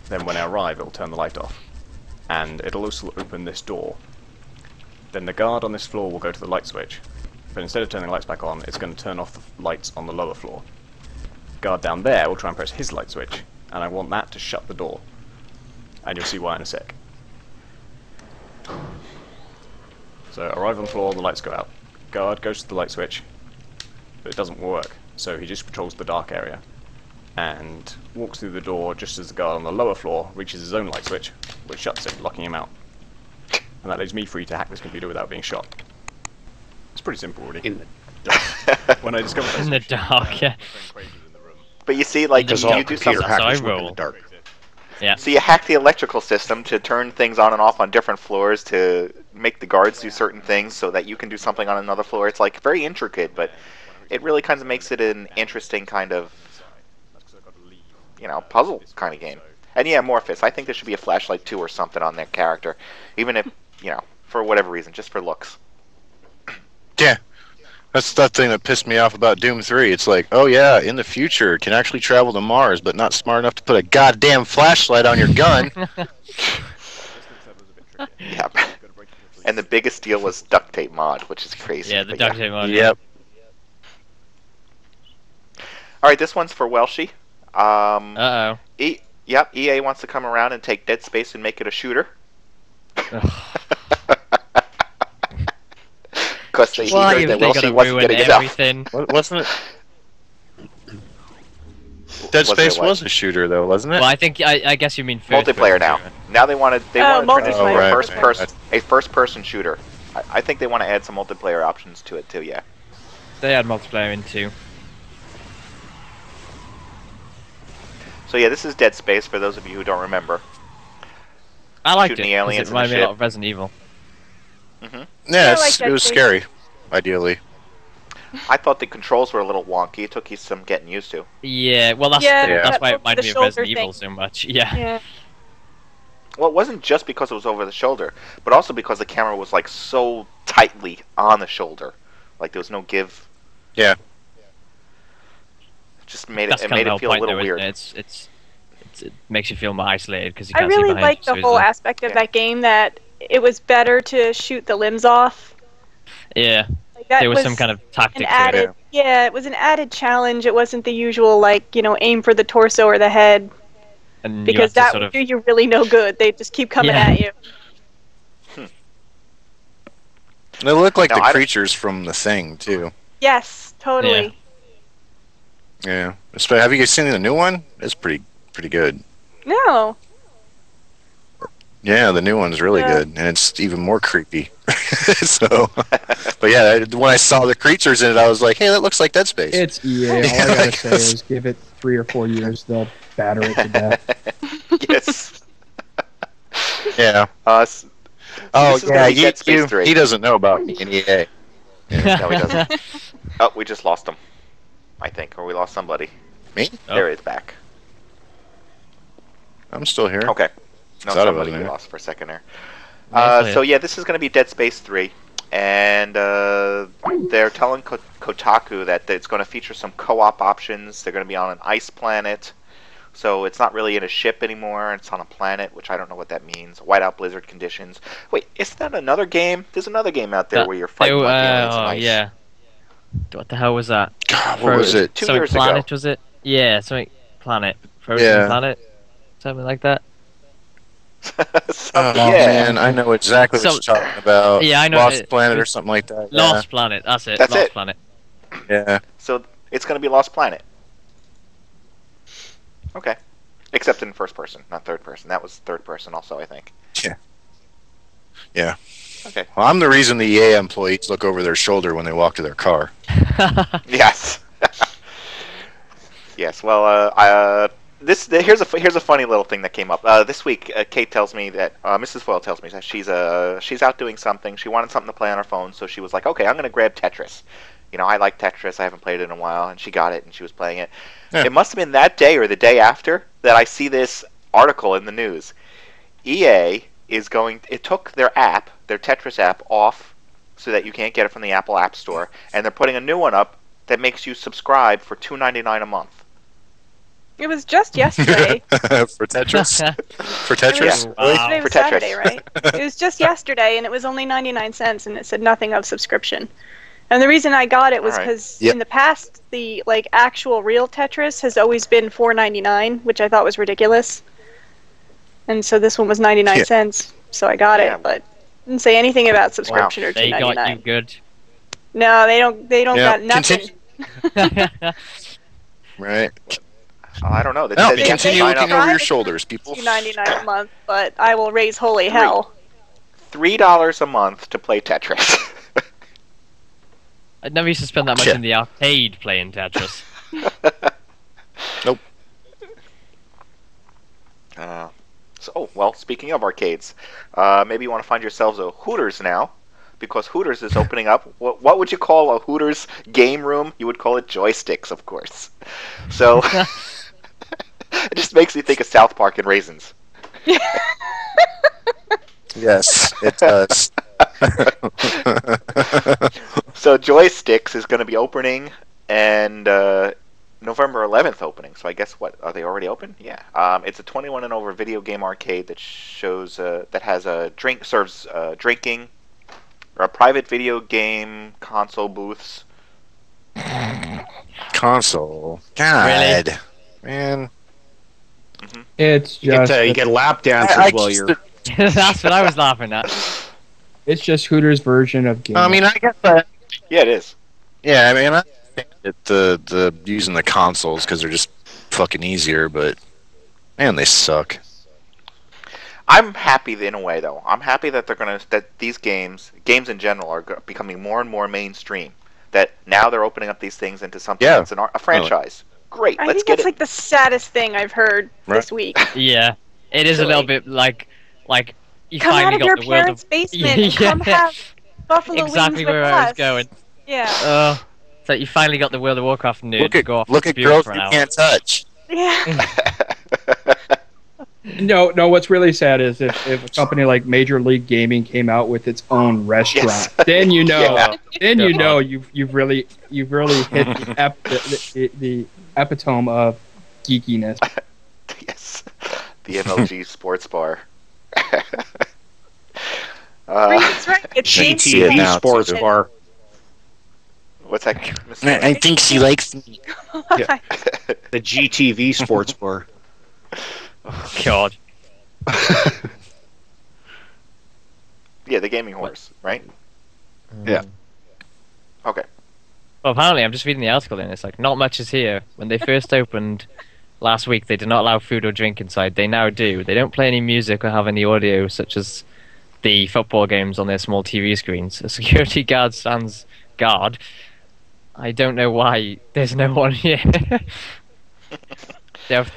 then when I arrive it'll turn the light off. And it'll also open this door. Then the guard on this floor will go to the light switch. But instead of turning the lights back on, it's going to turn off the lights on the lower floor. Guard down there will try and press his light switch, and I want that to shut the door. And you'll see why in a sec. So arrive on the floor, the lights go out. Guard goes to the light switch, but it doesn't work, so he just patrols the dark area and walks through the door just as the guard on the lower floor reaches his own light switch, which shuts it, locking him out. And that leaves me free to hack this computer without being shot. It's pretty simple, really. In the When I discovered that In the dark, yeah. But you see, like, Because you all do computer something. hackers roll. work in the dark. Yeah. So you hack the electrical system to turn things on and off on different floors to make the guards do certain things so that you can do something on another floor. It's like very intricate, but it really kind of makes it an interesting kind of, you know, puzzle kind of game. And yeah, Morphus. I think there should be a flashlight 2 or something on their character, even if, you know, for whatever reason, just for looks. Yeah. That's the thing that pissed me off about Doom 3. It's like, oh yeah, in the future, can actually travel to Mars, but not smart enough to put a goddamn flashlight on your gun. Yeah. And the biggest deal was duct tape mod, which is crazy. Yeah, the but duct tape mod. Yep. All right, this one's for Welshy. Uh-oh. Yep, EA wants to come around and take Dead Space and make it a shooter. Because they Why heard that they gotta Welshy wasn't ruin getting enough. everything? Wasn't it? Dead Was it Space what? was a shooter, though, wasn't it? Well, I think I guess you mean first Multiplayer now. person. Now they want to turn this into multiplayer. a first person shooter. I think they want to add some multiplayer options to it too. Yeah. They had multiplayer in 2. So yeah, this is Dead Space for those of you who don't remember. I liked Shooting it. the 'Cause aliens it in the reminded me a ship. lot of Resident Evil. Hmm. Yeah, I like Dead it was Space. scary, ideally. I thought the controls were a little wonky. It took you some getting used to. Yeah, well that's Yeah, that's that why it over reminded the me of shoulder Resident Evil thing. so much. Yeah. Yeah. Well, it wasn't just because it was over the shoulder, but also because the camera was like so tightly on the shoulder, like there was no give. Yeah. It just made That's it kind of made the it whole feel a point, little though, weird. isn't it? It makes you feel more isolated because you I can't see really behind liked you, the so whole easily. aspect of Yeah. that game that it was better to shoot the limbs off. Yeah, Like, that there was some kind of an tactic to it. added, yeah, it was an added challenge. It wasn't the usual, like, you know, aim for the torso or the head, And because you have that to sort would of do you really no good. They just keep coming Yeah. at you. They look like No, the I don't- creatures from The Thing, too. Yes, totally. Yeah. Have you guys seen the new one? It's pretty good. No. Yeah, the new one's really Yeah. good, and it's even more creepy. So, but yeah, when I saw the creatures in it, I was like, "Hey, that looks like Dead Space." It's EA. All I Yeah, gotta I say guess. is give it 3 or 4 years, they'll batter it to death. Yes. Yeah. S- Oh this is yeah, gonna be Dead Space 3. he doesn't know about me in EA. No, he doesn't. Oh, we just lost him. I think, or we lost somebody. Me? Oh. There he is back. I'm still here. Okay. No, Thought I somebody wasn't we there. lost for a second there. Yeah, So yeah, this is going to be Dead Space 3, and they're telling Kotaku that it's going to feature some co-op options. They're going to be on an ice planet, so it's not really in a ship anymore. It's on a planet, which I don't know what that means. Whiteout blizzard conditions. Wait, isn't that another game? There's another game out there where you're fighting like aliens in ice. yeah. What the hell was that? God, what was it? 2 Something years Planet ago. was it? Yeah, something Planet. Frozen Yeah. Planet? Something like that. Oh yeah. man, I know exactly what So- you're talking about. Yeah, I know Lost it- Planet or something like that. Lost Planet, that's it. That's Lost it. Planet. Yeah. So it's going to be Lost Planet. Okay. Except in first person, not third person. That was third person also, I think. Yeah. Okay. Well, I'm the reason the EA employees look over their shoulder when they walk to their car. Yes. Yes. Well, here's a funny little thing that came up this week. Kate tells me that MrsFoyle tells me that she's out doing something. She wanted something to play on her phone, so she was like, "Okay, I'm gonna grab Tetris." You know, I like Tetris. I haven't played it in a while, and she got it and she was playing it. Yeah. It must have been that day or the day after that I see this article in the news. EA is going. It took their app, their Tetris app, off so that you can't get it from the Apple App Store, and they're putting a new one up that makes you subscribe for $2.99 a month. It was just yesterday. For Tetris? For Tetris? Yeah. Really? Today was For Tetris. Saturday, right? It was just yesterday, and it was only 99 cents, and it said nothing of subscription. And the reason I got it was Alright. because Yep. in the past, the actual real Tetris has always been $4.99, which I thought was ridiculous. And so this one was 99 Yeah. cents, so I got Yeah. it. But Didn't say anything about subscription or They got you $2.99. good. No, they don't. They don't Yeah, got nothing. Right. I don't know. That No, says you have to continue sign looking up over your shoulders, people. $2.99 a month, but I will raise holy hell. $3 a month to play Tetris. I never used to spend that much Yeah. in the arcade playing Tetris. Nope. Well, speaking of arcades, maybe you want to find yourselves a Hooters now, because Hooters is opening up. What would you call a Hooters game room? You would call it joysticks, of course. So it just makes me think of South Park and raisins. Yes, it does. So joysticks is going to be opening, and November 11th opening. So I guess are they already open? Yeah. It's a 21 and over video game arcade that serves drinking, or a private video game console booths. Console. God, man. It's You just get lap dances while you're. That's what I was laughing at. it's just Hooters' version of game. I mean, I guess that. Yeah, it is. Yeah, I mean, I think that the using the consoles because they're just fucking easier, but man, they suck. I'm happy in a way, though. I'm happy that that these games in general, are becoming more and more mainstream. That now they're opening up these things into something that's a franchise. Great, I let's think get that's it. like the saddest thing I've heard this week. Yeah, it is a little bit like you Come out finally of got your the world parents' of basement and come have buffalo exactly wings where with I was us. going. Yeah. So you finally got the World of Warcraft nerd to go off Look and at spew girls for you an hour. can't touch. Yeah. No. What's really sad is if a company like Major League Gaming came out with its own restaurant, Yes. then you know, Yeah. then you know you've really hit the epitome of geekiness. Yes, the MLG Sports Bar. That's right. It's see it GTV now, Sports too. Bar. What's that? I think she likes me. Yeah. The GTV Sports Bar. God. Yeah, the gaming horse, right? Yeah. Okay. Well, apparently, I'm just reading the article and it's like, not much is here. When they first opened last week, they did not allow food or drink inside. They now do. They don't play any music or have any audio, such as the football games on their small TV screens. A security guard stands guard. I don't know why there's no one here. They have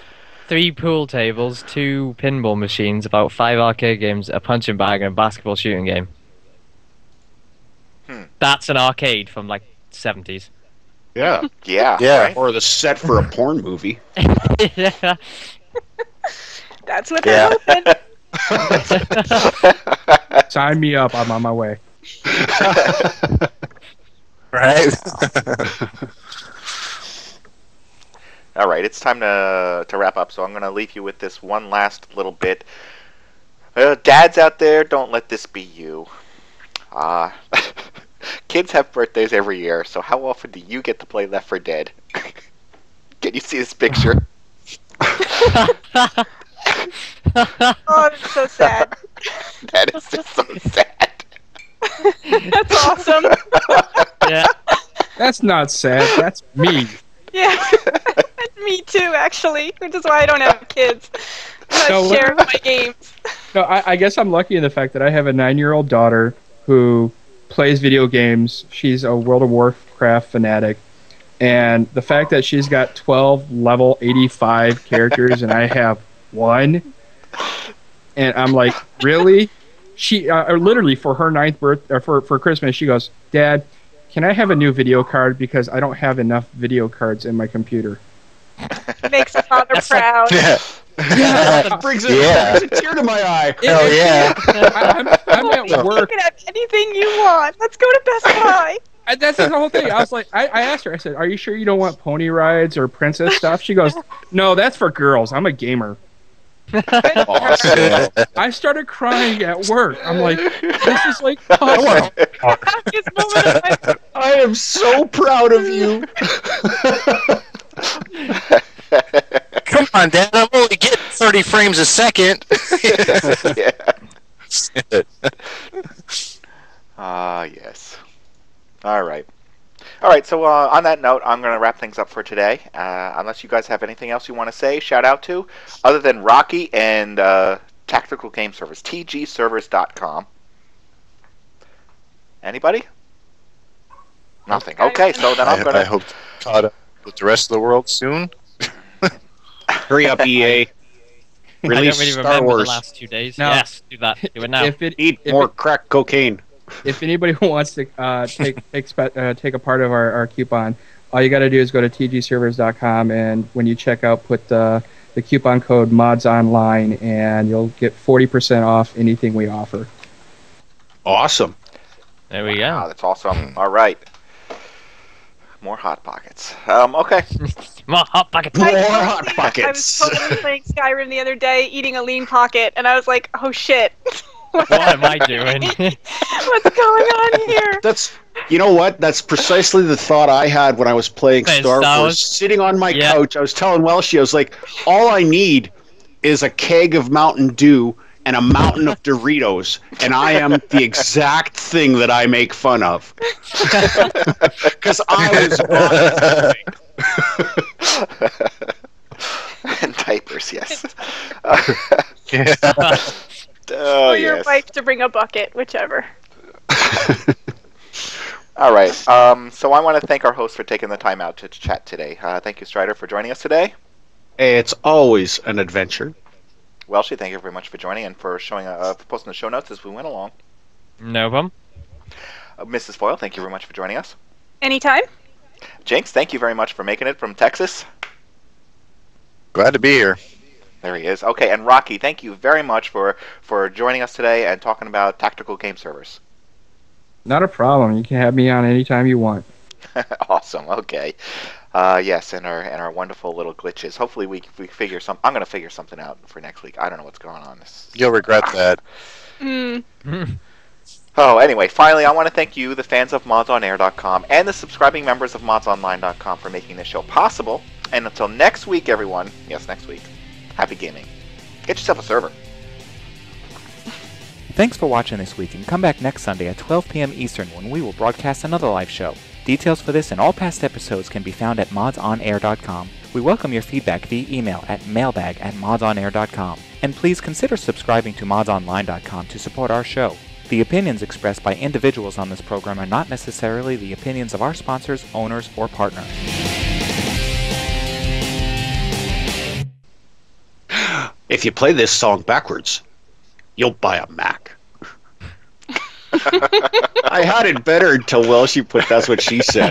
3 pool tables, 2 pinball machines, about 5 arcade games, a punching bag, and a basketball shooting game. That's an arcade from like 70s. Yeah. Yeah. Yeah. Right? Or the set for a porn movie. Yeah. That's what they're hoping. Sign me up. I'm on my way. Right? All right, it's time to wrap up. So I'm going to leave you with this one last little bit. Dads out there, don't let this be you. Kids have birthdays every year, so how often do you get to play Left 4 Dead? Can you see this picture? Oh, that's so sad. That is just so sad. That's awesome. Yeah. That's not sad. That's me. Yeah. That's me too, actually, which is why I don't have kids. I'm No, not sharing my games. No, I guess I'm lucky in the fact that I have a 9-year-old daughter who plays video games. She's a World of Warcraft fanatic. And the fact that she's got 12 level 85 characters and I have 1. And I'm like, really? She literally for her 9th birthday, for Christmas, she goes, Dad, can I have a new video card because I don't have enough video cards in my computer? Makes a father proud. Yeah. That brings a tear to my eye. Hell yeah. I'm at You work. can have anything you want. Let's go to Best Buy. That's the whole thing. I was like, I asked her, I said, are you sure you don't want pony rides or princess stuff? She goes, no, that's for girls. I'm a gamer. Awesome. I started crying at work. I'm like, this is like awesome. Happiest moment of my life. I am so proud of you. Come on, Dad. I'm only getting 30 frames a second. Yeah. All right. All right, so on that note, I'm going to wrap things up for today. Unless you guys have anything else you want to say, shout out to, other than Rocky and Tactical Game Servers, tgservers.com. Anybody? Nothing. Okay, so then I'm going to... I hope to caught up with the rest of the world soon. Hurry up, EA. I don't Release really Star remember Wars. the last 2 days. No. Yes, do that. Do it now. Eat more crack cocaine. If anybody wants to take a part of our coupon, all you got to do is go to tgservers.com, and when you check out, put the coupon code MODSonline, and you'll get 40% off anything we offer. Awesome. There we Wow, go. that's awesome. All right. More Hot Pockets. Okay. More hot pocket. More I Hot was Pockets. totally playing Skyrim the other day, eating a lean pocket, and I was like, oh shit. What am I doing? What's going on here? That's, you know what? That's precisely the thought I had when I was playing Playing Star Star Wars. Wars? Sitting on my Yeah. couch, I was telling Welshy, I was like, all I need is a keg of Mountain Dew and a mountain of Doritos, and I am the exact thing that I make fun of. Because I was not And diapers, yes. Yeah. Oh, Or your yes. wife to bring a bucket, whichever. All right. So I want to thank our host for taking the time out to chat today. Thank you, Stryder, for joining us today. It's always an adventure. Welshy, thank you very much for joining and for showing, for posting the show notes as we went along. No problem. MrsFoyle, thank you very much for joining us. Anytime. Jynx, thank you very much for making it from Texas. Glad to be here. There he is. Okay, and Rocky, thank you very much for joining us today and talking about tactical game servers. Not a problem. You can have me on anytime you want. Awesome. Okay. Yes, and our wonderful little glitches. Hopefully we figure some. I'm gonna figure something out for next week. I don't know what's going on. You'll regret that. Oh, anyway, finally, I want to thank you, the fans of MODSonair.com, and the subscribing members of MODSonline.com for making this show possible. And until next week, everyone. Yes, next week. Happy gaming. Get yourself a server. Thanks for watching this week, and come back next Sunday at 12 p.m. Eastern when we will broadcast another live show. Details for this and all past episodes can be found at MODSonair.com. We welcome your feedback via email at mailbag@MODSonair.com. And please consider subscribing to MODSonline.com to support our show. The opinions expressed by individuals on this program are not necessarily the opinions of our sponsors, owners, or partners. If you play this song backwards, you'll buy a Mac. I had it better until Welshy put that's what she said.